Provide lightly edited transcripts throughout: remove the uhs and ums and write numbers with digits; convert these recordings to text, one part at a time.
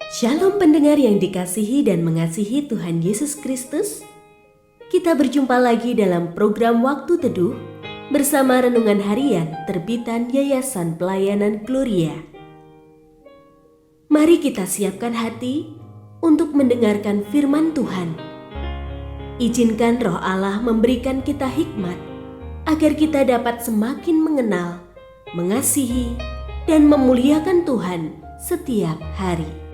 Shalom pendengar yang dikasihi dan mengasihi Tuhan Yesus Kristus. Kita berjumpa lagi dalam program Waktu Teduh bersama Renungan Harian terbitan Yayasan Pelayanan Gloria. Mari kita siapkan hati untuk mendengarkan firman Tuhan. Izinkan Roh Allah memberikan kita hikmat agar kita dapat semakin mengenal, mengasihi, dan memuliakan Tuhan setiap hari.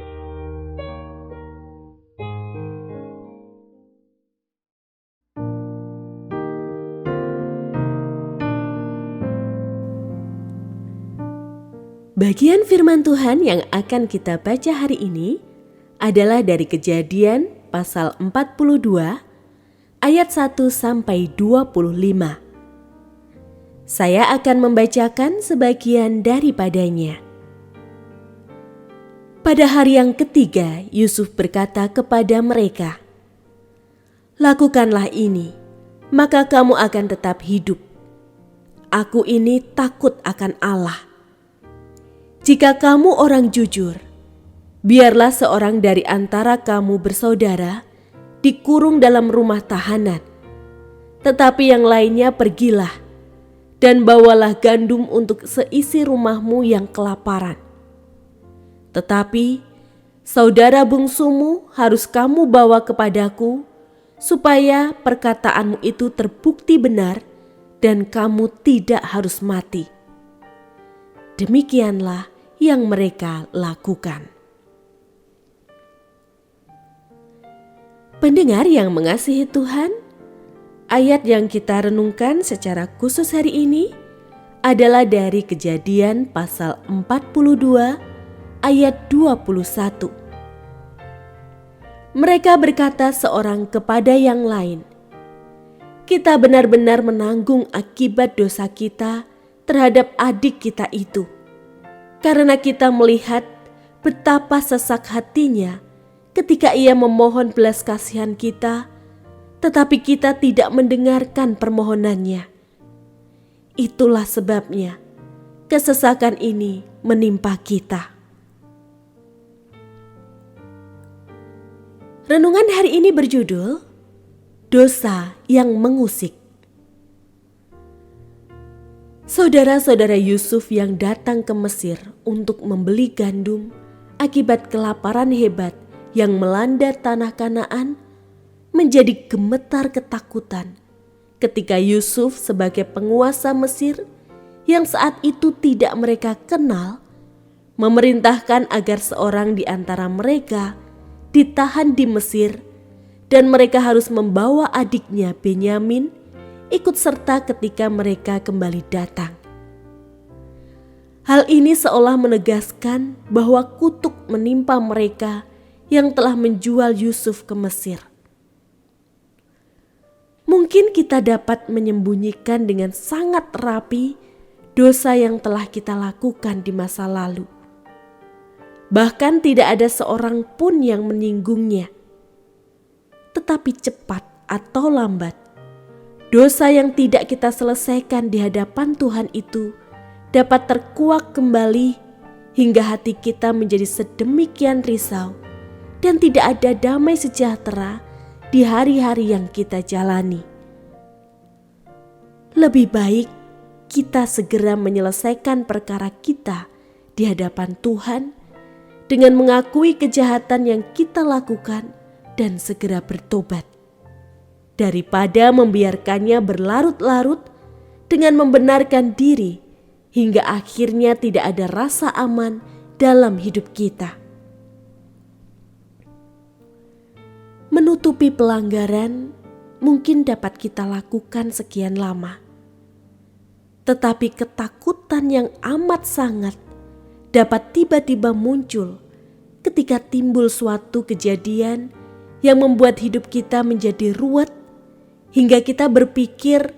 Bagian firman Tuhan yang akan kita baca hari ini adalah dari Kejadian pasal 42 ayat 1 sampai 25. Saya akan membacakan sebagian daripadanya. Pada hari yang ketiga, Yusuf berkata kepada mereka, "Lakukanlah ini, maka kamu akan tetap hidup. Aku ini takut akan Allah. Jika kamu orang jujur, biarlah seorang dari antara kamu bersaudara dikurung dalam rumah tahanan, tetapi yang lainnya pergilah dan bawalah gandum untuk seisi rumahmu yang kelaparan. Tetapi saudara bungsumu harus kamu bawa kepadaku, supaya perkataanmu itu terbukti benar dan kamu tidak harus mati." Demikianlah yang mereka lakukan. Pendengar yang mengasihi Tuhan, ayat yang kita renungkan secara khusus hari ini adalah dari Kejadian pasal 42 ayat 21. Mereka berkata seorang kepada yang lain, "Kita benar-benar menanggung akibat dosa kita terhadap adik kita itu, karena kita melihat betapa sesak hatinya ketika ia memohon belas kasihan kita, tetapi kita tidak mendengarkan permohonannya. Itulah sebabnya kesesakan ini menimpa kita." Renungan hari ini berjudul Dosa yang Mengusik. Saudara-saudara Yusuf yang datang ke Mesir untuk membeli gandum akibat kelaparan hebat yang melanda tanah Kanaan menjadi gemetar ketakutan ketika Yusuf sebagai penguasa Mesir yang saat itu tidak mereka kenal memerintahkan agar seorang di antara mereka ditahan di Mesir dan mereka harus membawa adiknya Benyamin ikut serta ketika mereka kembali datang. Hal ini seolah menegaskan bahwa kutuk menimpa mereka yang telah menjual Yusuf ke Mesir. Mungkin kita dapat menyembunyikan dengan sangat rapi dosa yang telah kita lakukan di masa lalu. Bahkan tidak ada seorang pun yang menyinggungnya. Tetapi cepat atau lambat, dosa yang tidak kita selesaikan di hadapan Tuhan itu dapat terkuak kembali hingga hati kita menjadi sedemikian risau dan tidak ada damai sejahtera di hari-hari yang kita jalani. Lebih baik kita segera menyelesaikan perkara kita di hadapan Tuhan dengan mengakui kejahatan yang kita lakukan dan segera bertobat, daripada membiarkannya berlarut-larut dengan membenarkan diri hingga akhirnya tidak ada rasa aman dalam hidup kita. Menutupi pelanggaran mungkin dapat kita lakukan sekian lama, tetapi ketakutan yang amat sangat dapat tiba-tiba muncul ketika timbul suatu kejadian yang membuat hidup kita menjadi ruwet hingga kita berpikir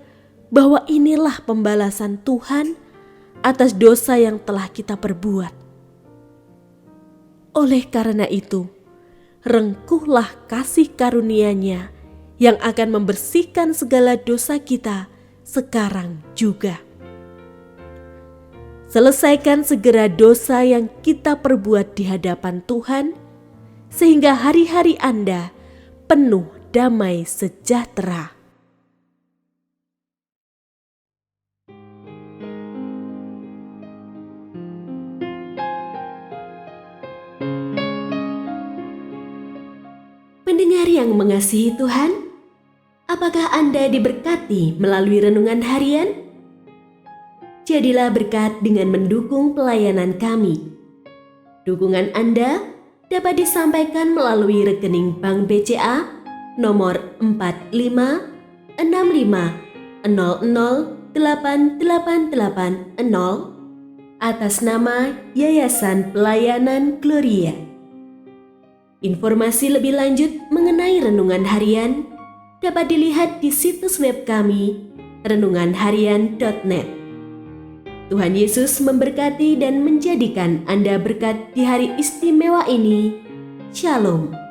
bahwa inilah pembalasan Tuhan atas dosa yang telah kita perbuat. Oleh karena itu, rengkuhlah kasih karunia-Nya yang akan membersihkan segala dosa kita sekarang juga. Selesaikan segera dosa yang kita perbuat di hadapan Tuhan sehingga hari-hari Anda penuh damai sejahtera. Pendengar yang mengasihi Tuhan, apakah Anda diberkati melalui renungan harian? Jadilah berkat dengan mendukung pelayanan kami. Dukungan Anda dapat disampaikan melalui rekening Bank BCA nomor 4565008880 atas nama Yayasan Pelayanan Gloria. Informasi lebih lanjut mengenai renungan harian dapat dilihat di situs web kami renunganharian.net. Tuhan Yesus memberkati dan menjadikan Anda berkat di hari istimewa ini. Shalom.